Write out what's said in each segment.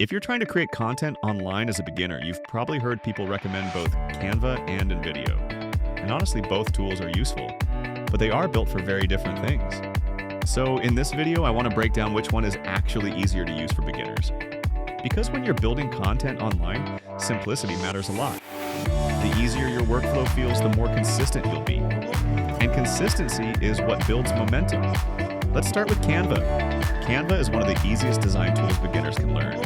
If you're trying to create content online as a beginner, you've probably heard people recommend both Canva and InVideo. And honestly, both tools are useful, but they are built for very different things. So in this video, I want to break down which one is actually easier to use for beginners. Because when you're building content online, simplicity matters a lot. The easier your workflow feels, the more consistent you'll be. And consistency is what builds momentum. Let's start with Canva. Canva is one of the easiest design tools beginners can learn.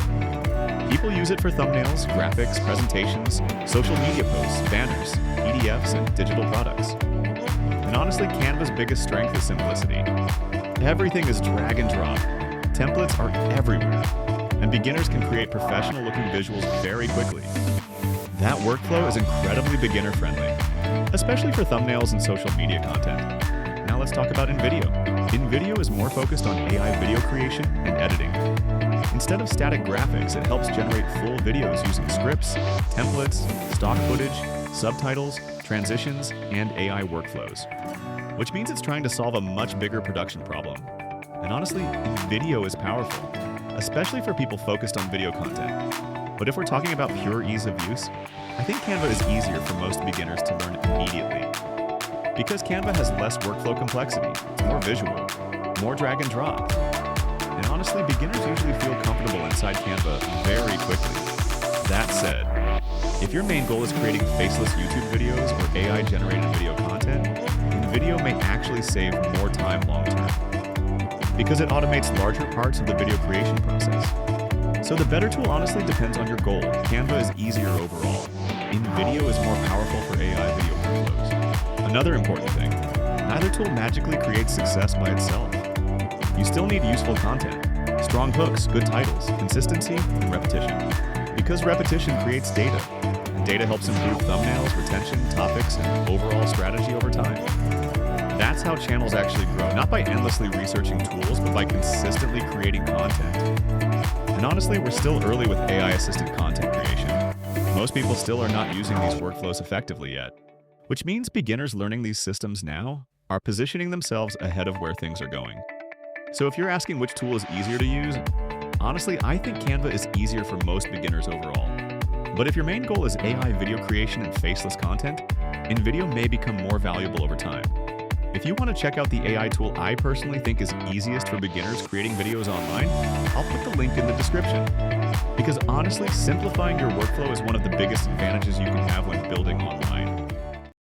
People use it for thumbnails, graphics, presentations, social media posts, banners, PDFs, and digital products. And honestly, Canva's biggest strength is simplicity. Everything is drag and drop. Templates are everywhere, and beginners can create professional-looking visuals very quickly. That workflow is incredibly beginner-friendly, especially for thumbnails and social media content. Now let's talk about InVideo. InVideo is more focused on AI video creation and editing. Instead of static graphics, it helps generate full videos using scripts, templates, stock footage, subtitles, transitions, and AI workflows. Which means it's trying to solve a much bigger production problem. And honestly, InVideo is powerful, especially for people focused on video content. But if we're talking about pure ease of use, I think Canva is easier for most beginners to learn immediately. Because Canva has less workflow complexity, it's more visual, more drag and drop. And honestly, beginners usually feel comfortable inside Canva very quickly. That said, if your main goal is creating faceless YouTube videos or AI-generated video content, InVideo may actually save more time long-term, because it automates larger parts of the video creation process. So the better tool honestly depends on your goal. Canva is easier overall. InVideo is more powerful for AI video workflows. Another important thing, neither tool magically creates success by itself. You still need useful content, strong hooks, good titles, consistency, and repetition. Because repetition creates data, and data helps improve thumbnails, retention, topics, and overall strategy over time. That's how channels actually grow, not by endlessly researching tools, but by consistently creating content. And honestly, we're still early with AI-assisted content creation. Most people still are not using these workflows effectively yet, which means beginners learning these systems now are positioning themselves ahead of where things are going. So if you're asking which tool is easier to use, honestly, I think Canva is easier for most beginners overall. But if your main goal is AI video creation and faceless content, InVideo may become more valuable over time. If you want to check out the AI tool I personally think is easiest for beginners creating videos online, I'll put the link in the description. Because honestly, simplifying your workflow is one of the biggest advantages you can have when building online.